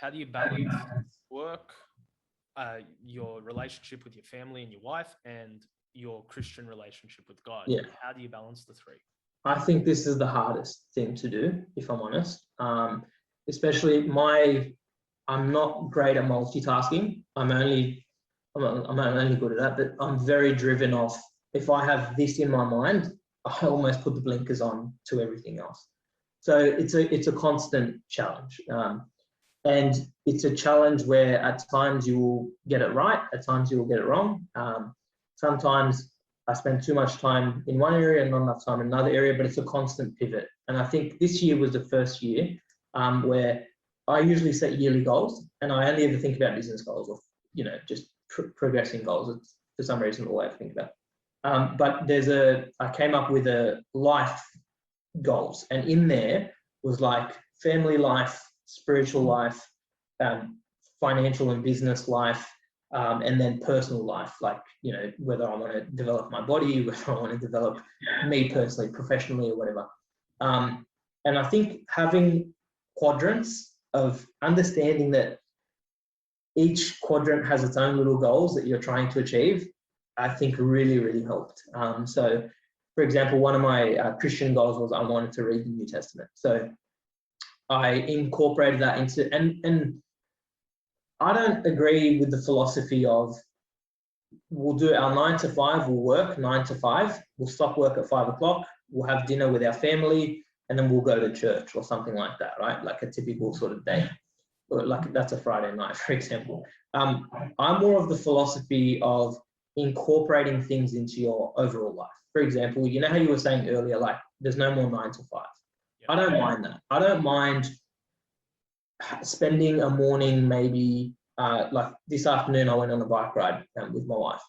How do you balance work, your relationship with your family and your wife, and your Christian relationship with God? Yeah. How do you balance the three? I think this is the hardest thing to do, if I'm honest. Especially I'm not great at multitasking. I'm only good at that, but I'm very driven off. If I have this in my mind, I almost put the blinkers on to everything else. So it's a constant challenge. And it's a challenge where at times you will get it right, at times you will get it wrong. Sometimes I spend too much time in one area and not enough time in another area, but it's a constant pivot. And I think this year was the first year where I usually set yearly goals, and I only ever think about business goals or, just progressing goals. It's for some reason all I ever think about. But I came up with a life goals, and in there was like family life, spiritual life, financial and business life, and then personal life, like, whether I want to develop my body, whether I want to develop me personally, professionally, or whatever. And I think having quadrants of understanding that each quadrant has its own little goals that you're trying to achieve, I think really, really helped. So, for example, one of my Christian goals was I wanted to read the New Testament. So I incorporated that into, and I don't agree with the philosophy of we'll do our 9 to 5, we'll work 9 to 5, we'll stop work at 5 o'clock, we'll have dinner with our family, and then we'll go to church or something like that, right? Like a typical sort of day. Or like that's a Friday night, for example. I'm more of the philosophy of incorporating things into your overall life. For example, you know how you were saying earlier, like there's no more 9 to 5. Yeah. I don't mind that. I don't mind spending a morning, maybe like this afternoon, I went on a bike ride with my wife.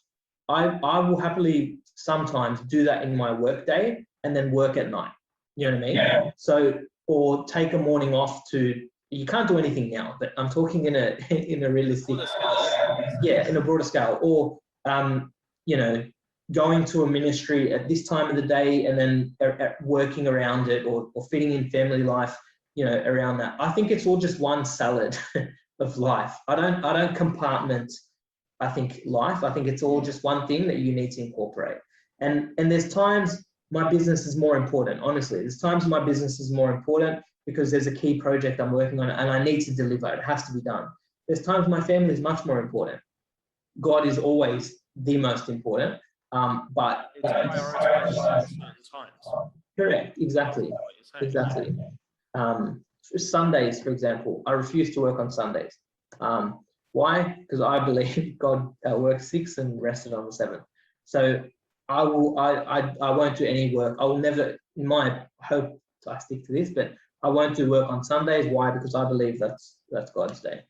I will happily sometimes do that in my work day and then work at night. You know what I mean? Yeah. So, or take a morning off to, you can't do anything now, but I'm talking in a realistic, in a broader scale, or, going to a ministry at this time of the day and then working around it, or fitting in family life, around that. I think it's all just one salad of life. I don't compartment, I think, life. I think it's all just one thing that you need to incorporate. And there's times my business is more important, honestly. There's times my business is more important because there's a key project I'm working on and I need to deliver. It has to be done. There's times my family is much more important. God is always the most important, but it's prioritized at certain times. Correct, exactly. Sundays, for example, I refuse to work on Sundays. Why? Because I believe God worked 6 and rested on the 7th. So I won't do any work. I will never, in my hope, I stick to this, but I won't do work on Sundays. Why? Because I believe that's God's day.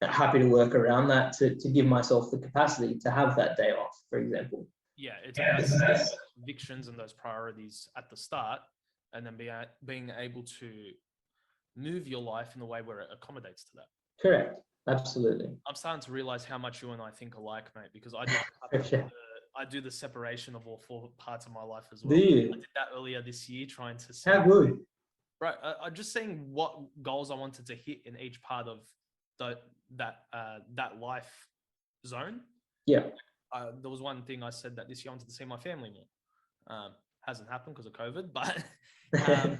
Happy to work around that to give myself the capacity to have that day off, for example. Yeah, it's about those convictions and those priorities at the start, and then being able to move your life in a way where it accommodates to that. Correct. Absolutely. I'm starting to realize how much you and I think alike, mate, because I do the separation of all 4 parts of my life as well. Do you? I did that earlier this year, trying to see. How good? Right. I'm just seeing what goals I wanted to hit in each part of that life zone. Yeah. There was one thing I said that this year I wanted to see my family more. Hasn't happened because of COVID, but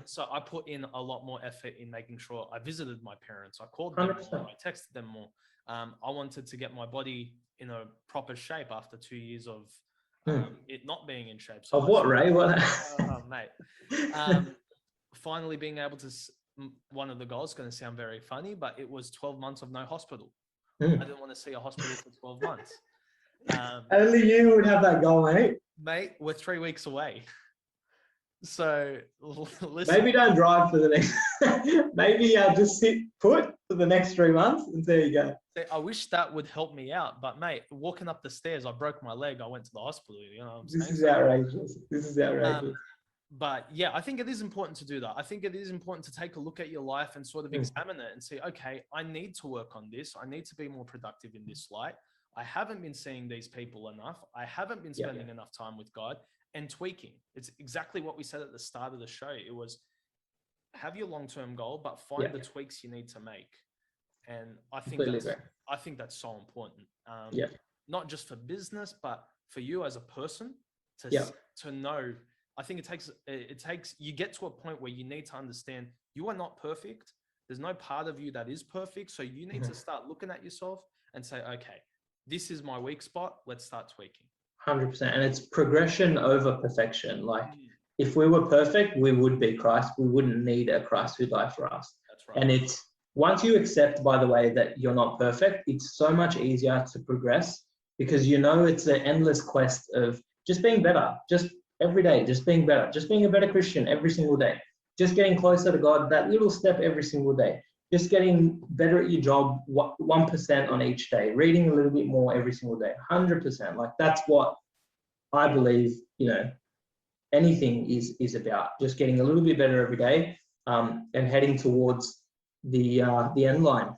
so I put in a lot more effort in making sure I visited my parents. I called them more, I texted them more. I wanted to get my body in a proper shape after 2 years of it not being in shape. So of what, Ray? What? Mate. Finally being able to, one of the goals is going to sound very funny, but it was 12 months of no hospital. I didn't want to see a hospital for 12 months. Only you would have that goal, mate. Mate, we're 3 weeks away. So listen. Maybe don't drive for the next, maybe just sit put for the next 3 months and there you go. I wish that would help me out, but mate, walking up the stairs, I broke my leg. I went to the hospital. You know what I'm saying? This is outrageous. This is outrageous. But yeah, I think it is important to do that. I think it is important to take a look at your life and sort of examine it and see, okay, I need to work on this. I need to be more productive in this light. I haven't been seeing these people enough. I haven't been spending enough time with God, and tweaking. It's exactly what we said at the start of the show. It was have your long-term goal, but find the tweaks you need to make. And I think Completely that's agree. I think that's so important. Yeah. Not just for business, but for you as a person to Yeah. to know. I think it takes you get to a point where you need to understand you are not perfect. There's no part of you that is perfect. So you need to start looking at yourself and say, okay, this is my weak spot. Let's start tweaking. 100%. And it's progression over perfection. Like, Mm, if we were perfect, we would be Christ. We wouldn't need a Christ who died for us. that's right. And it's once you accept, by the way, that you're not perfect, it's so much easier to progress because you know it's an endless quest of just being better, just every day, just being better, just being a better Christian every single day, just getting closer to God, that little step every single day, just getting better at your job, 1% on each day, reading a little bit more every single day, 100%. Like, that's what I believe, anything is about, just getting a little bit better every day, and heading towards the end line.